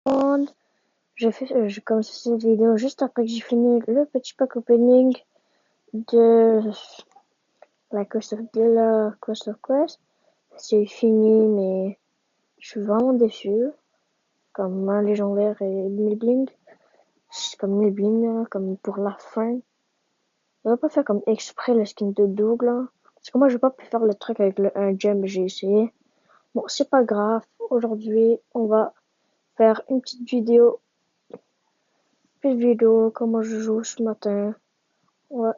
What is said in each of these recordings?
Je commence cette vidéo juste après que j'ai fini le petit pack opening de la Quest of Quest. C'est fini, mais je suis vraiment déçu. Comme un légendaire et 1000 bling. C'est comme 1000 bling, comme pour la fin. On va pas faire comme exprès le skin de Doug, là. Parce que moi, je vais pas pu faire le truc avec le 1 gem, j'ai essayé. Bon, c'est pas grave. Aujourd'hui, on va faire une petite vidéo comment je joue ce matin. Ouais.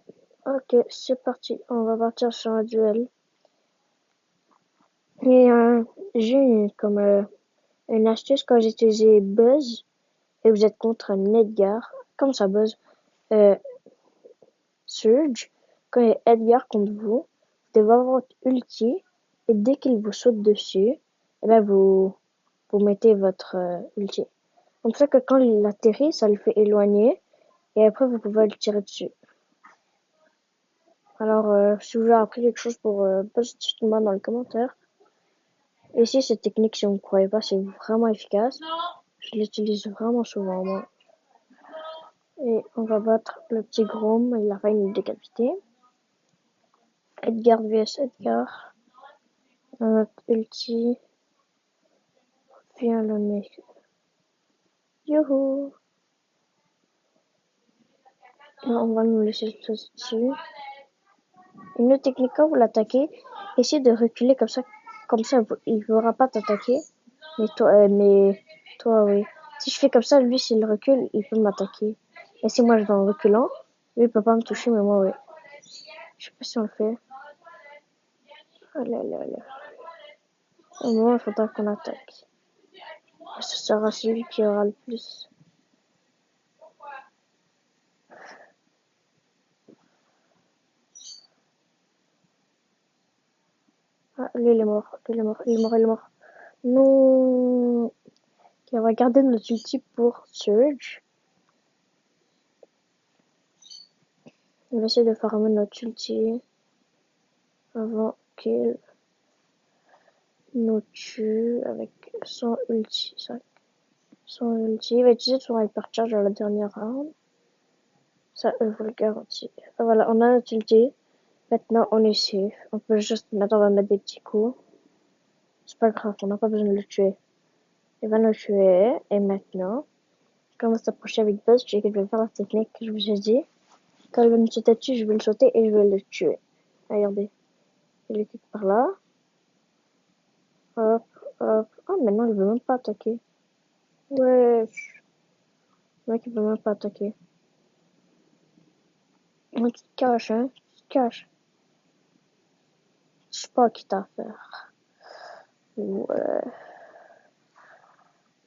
Ok, c'est parti. On va partir sur un duel. Et j'ai une astuce quand j'ai utilisé Buzz et vous êtes contre un Edgar. Comme ça, Buzz. Surge. Quand il y a Edgar contre vous, vous devez avoir votre ulti et dès qu'il vous saute dessus, eh ben vous mettez votre ulti. Comme ça que quand il atterrit, ça le fait éloigner et après vous pouvez le tirer dessus. Alors, si vous avez appris quelque chose pour positivement dans les commentaires. Et si cette technique, si vous ne croyez pas, c'est vraiment efficace. Je l'utilise vraiment souvent, moi. Et on va battre le petit Grom, il a failli nous décapiter. Edgar vs Edgar. Notre ulti. Viens le mec. Youhou! On va nous laisser se poser dessus. Une autre technique, quand vous l'attaquez, essayez de reculer comme ça il ne pourra pas t'attaquer. Mais toi, oui. Si je fais comme ça, lui, s'il recule, il peut m'attaquer. Et si moi je vais en reculant, lui, il peut pas me toucher, mais moi, oui. Je sais pas si on le fait. Allez, allez, allez. Au moment, il faudra qu'on attaque. Ce sera celui qui aura le plus. Ah, lui, il est mort. Il est mort. Il est mort. Il est mort. Non. Ok, on va garder notre ulti pour Surge. On va essayer de farmer notre ulti avant qu'il nous tue avec son ulti. Son ulti. Il va utiliser son hypercharge à la dernière round. Ça, je vous le garantis. Ah, voilà, on a notre ulti. Maintenant, on est safe. On peut juste, maintenant, on va mettre des petits coups. C'est pas grave, on n'a pas besoin de le tuer. Il va nous tuer. Et maintenant, quand on va s'approcher avec Buzz, je vais faire la technique que je vous ai dit. Quand il va me sauter dessus, je vais le sauter et je vais le tuer. Regardez. Il est quelque part là. Hop, hop. Oh, maintenant, il veut même pas attaquer. Ouais. Le mec, il veut même pas attaquer. Le mec, il te cache, hein. Il te cache. Je sais pas qui t'a affaire. Ouais.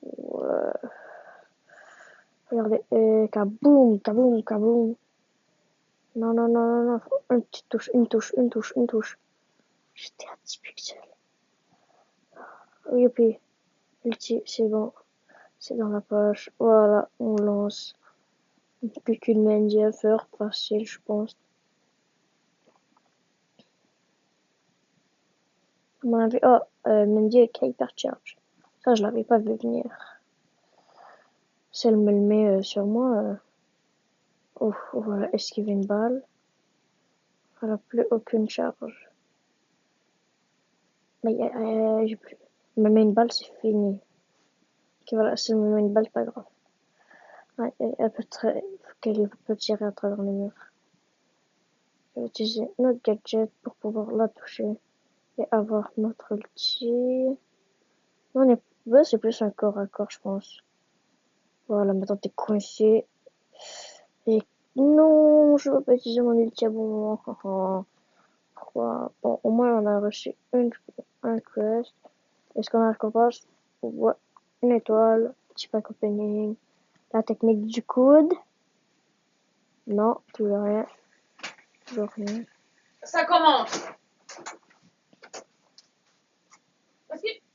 Ouais. Regardez. Kaboum, kaboum, kaboum. Non, non, non, non, non. Une petite touche, une touche, une touche, une touche. J'étais à 10 pixels. Youpi. Ulti, c'est bon. C'est dans la poche. Voilà, on lance. Plus qu'une Mandy à faire, facile, je pense. À mon avis, oh, Mandy avec Hypercharge. Ça, je l'avais pas vu venir. Si elle me le met sur moi, oh, voilà, esquiver une balle. Elle a plus aucune charge. Mais j'ai plus. Elle me met une balle, c'est fini. Ok, voilà, si elle me met une balle, c'est pas grave. Ouais, elle qu'elle peut tirer à travers les murs. Je vais utiliser notre gadget pour pouvoir la toucher et avoir notre ulti. Non, c'est plus un corps à corps, je pense. Voilà, maintenant t'es coincé. Et non, je veux pas utiliser mon ulti à bon moment. Pourquoi? Bon, au moins on a reçu un quest. Est-ce qu'on a récompense? Ouais, une étoile, petit pack opening. La technique du coude. Non, toujours rien. Toujours rien. Ça commence.